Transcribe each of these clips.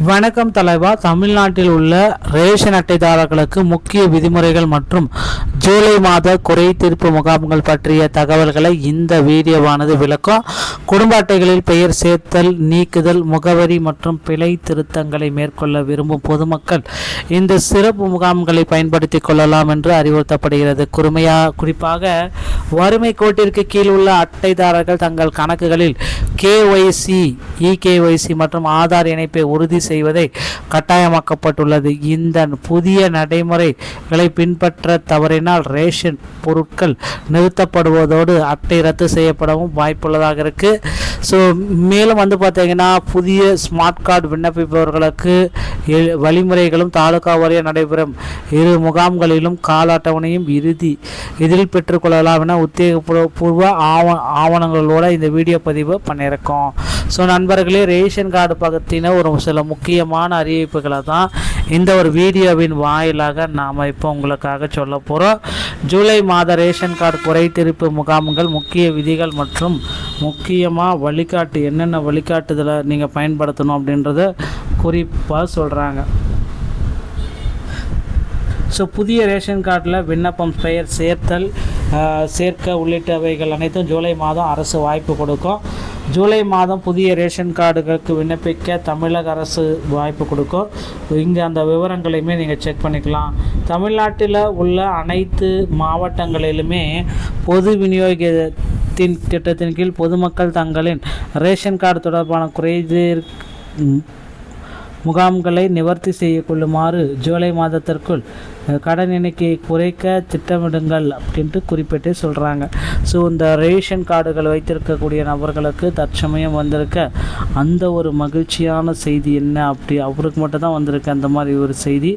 வணக்கம் தலைவா. தமிழ்நாட்டில் உள்ள ரேஷன் அட்டைதாரர்களுக்கு முக்கிய விதிமுறைகள் மற்றும் ஜூலை மாத குறை தீர்ப்பு முகாம்கள் பற்றிய தகவல்களை இந்த வீடியோவானது விளக்கும். குடும்ப அட்டைகளில் பெயர் சேர்த்தல், நீக்குதல், முகவரி மற்றும் பிழை திருத்தங்களை மேற்கொள்ள விரும்பும் பொதுமக்கள் இந்த சிறப்பு முகாம்களை பயன்படுத்திக் கொள்ளலாம் என்று அறிவுறுத்தப்படுகிறது. குறிப்பாக வறுமை கோட்டிற்கு கீழ் உள்ள அட்டைதாரர்கள் தங்கள் கணக்குகளில் கேஒய்சி, இகேஒய்சி மற்றும் ஆதார் இணைப்பை உறுதி செய்வதை கட்டாயமாக்கப்பட்டுள்ளது. இந்த புதிய நடைமுறைகளை பின்பற்ற தவறினால் ரேஷன் பொருட்கள் நிறுத்தப்படுவதோடு அட்டை ரத்து செய்யப்படவும் வாய்ப்புள்ளதாக இருக்கு. ஸோ மேலும் பார்த்தீங்கன்னா புதிய ஸ்மார்ட் கார்டு விண்ணப்பிப்பவர்களுக்கு வழிமுறைகளும் தாலுகா வாரியாக நடைபெறும் இரு முகாம்களிலும் கால அட்டவணையும் இதில் பெற்றுக்கொள்ளலாம் என உத்தியோகபூர்வ ஆவணங்களோட இந்த வீடியோ பதிவு பண்ணியிருக்கோம். ஸோ நண்பர்களே, ரேஷன் கார்டு பக்கத்தின ஒரு சில முக்கியமான அறிவிப்புகளை தான் இந்த ஒரு வீடியோவின் வாயிலாக நாம் இப்போ உங்களுக்காக சொல்ல போகிறோம். ஜூலை மாத ரேஷன் கார்டு குறைதீர்ப்பு முகாம்கள், முக்கிய விதிகள் மற்றும் முக்கியமாக என்னென்ன வழிகாட்டுதலை நீங்கள் பயன்படுத்தணும் அப்படின்றத குறிப்பாக சொல்கிறாங்க. ஸோ புதிய ரேஷன் கார்டில் விண்ணப்பம், பெயர் சேர்க்க உள்ளிட்டவைகள் அனைத்தும் ஜூலை மாதம் அரசு வாய்ப்பு கொடுக்கும். ஜூலை மாதம் புதிய ரேஷன் கார்டுகளுக்கு விண்ணப்பிக்க தமிழக அரசு வாய்ப்பு கொடுக்கும். இங்கே அந்த விவரங்களையுமே நீங்கள் செக் பண்ணிக்கலாம். தமிழ்நாட்டில் உள்ள அனைத்து மாவட்டங்களிலுமே பொது விநியோகத்தின் திட்டத்தின் கீழ் பொதுமக்கள் தங்களின் ரேஷன் கார்டு தொடர்பான குறைதீர் முகாம்களை நிவர்த்தி செய்ய கொள்ளுமாறு ஜூலை மாதத்திற்குள் கடன் எண்ணிக்கையை குறைக்க திட்டமிடுங்கள் அப்படின்ட்டு குறிப்பிட்டு சொல்கிறாங்க. ஸோ இந்த ரேஷன் கார்டுகள் வைத்திருக்கக்கூடிய நபர்களுக்கு தற்சமயம் வந்திருக்க அந்த ஒரு மகிழ்ச்சியான செய்தி என்ன, அப்படி அவருக்கு மட்டும் தான் வந்திருக்கு அந்த மாதிரி ஒரு செய்தி.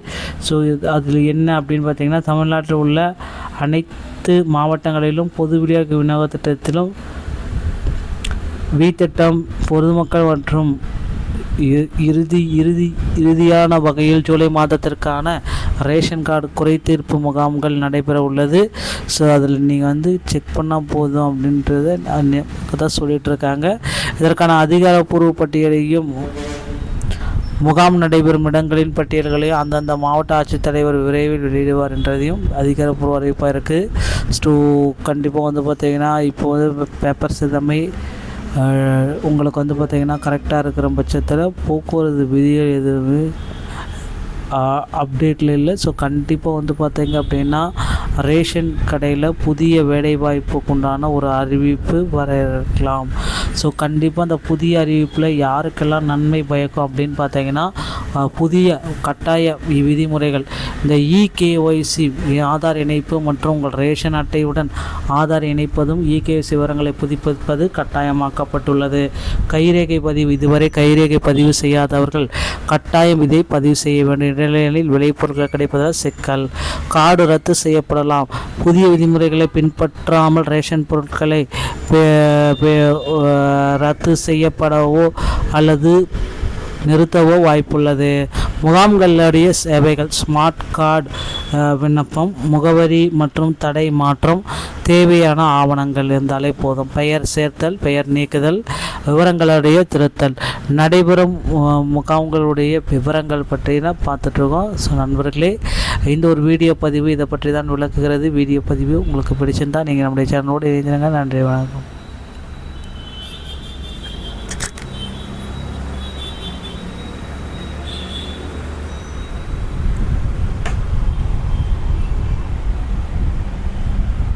ஸோ அதில் என்ன அப்படின்னு பார்த்திங்கன்னா, தமிழ்நாட்டில் உள்ள அனைத்து மாவட்டங்களிலும் பொது விநியோக திட்டத்திலும் திட்டம் பொதுமக்கள் மற்றும் இறுதியான வகையில் ஜூலை மாதத்திற்கான ரேஷன் கார்டு குறைதீர்ப்பு முகாம்கள் நடைபெற உள்ளது. ஸோ அதில் நீங்கள் செக் பண்ணால் போதும் அப்படின்றத தான் சொல்லிகிட்ருக்காங்க. இதற்கான அதிகாரப்பூர்வ பட்டியலையும் முகாம் நடைபெறும் இடங்களின் பட்டியல்களையும் அந்தந்த மாவட்ட ஆட்சித்தலைவர் விரைவில் வெளியிடுவார் என்றதையும் அதிகாரப்பூர்வ அறிவிப்பாக இருக்குது. ஸோ கண்டிப்பாக பார்த்திங்கன்னா இப்போ பேப்பர் சிதமை உங்களுக்கு பார்த்திங்கன்னா கரெக்டாக இருக்கிற பட்சத்தில் போக்குவரத்து விதிகள் எதுவுமே அப்டேட்டில் இல்லை. ஸோ கண்டிப்பாக பார்த்தீங்க அப்படின்னா ரேஷன் கடையில் புதிய வேலைவாய்ப்புக்கு உண்டான ஒரு அறிவிப்பு வர இருக்கலாம். ஸோ கண்டிப்பாக அந்த புதிய அறிவிப்பில் யாருக்கெல்லாம் நன்மை பயக்கும் அப்படின்னு பார்த்தீங்கன்னா, புதிய கட்டாய விதிமுறைகள், இந்த இகேஒய்சி ஆதார் இணைப்பு மற்றும் உங்கள் ரேஷன் அட்டையுடன் ஆதார் இணைப்பதும் இகேஒய்சி விவரங்களை புதுப்பிப்பது கட்டாயமாக்கப்பட்டுள்ளது. கைரேகை பதிவு, இதுவரை கைரேகை பதிவு செய்யாதவர்கள் கட்டாயம் இதை பதிவு செய்ய வேண்டிய நிலைகளில் விளைபொருட்கள் கிடைப்பதால் சிக்கல். கார்டு ரத்து செய்யப்படலாம். புதிய விதிமுறைகளை பின்பற்றாமல் ரேஷன் பொருட்களை ரத்து செய்யப்படவோ அல்லது நிறுத்தவோ வாய்ப்புள்ளது. முகாம்களுடைய சேவைகள், ஸ்மார்ட் கார்டு விண்ணப்பம், முகவரி மற்றும் தடை மாற்றம், தேவையான ஆவணங்கள் இருந்தாலே போதும். பெயர் சேர்த்தல், பெயர் நீக்குதல், விவரங்களுடைய திருத்தல், நடைபெறும் முகாம்களுடைய விவரங்கள் பற்றி தான் பார்த்துட்ருக்கோம். ஸோ நண்பர்களே, இந்த ஒரு வீடியோ பதிவு இதை பற்றி தான் விளக்குகிறது. வீடியோ பதிவு உங்களுக்கு பிடிச்சிருந்தால் நீங்கள் நம்முடைய சேனலோடு இணைந்திருங்க. நன்றி, வணக்கம்.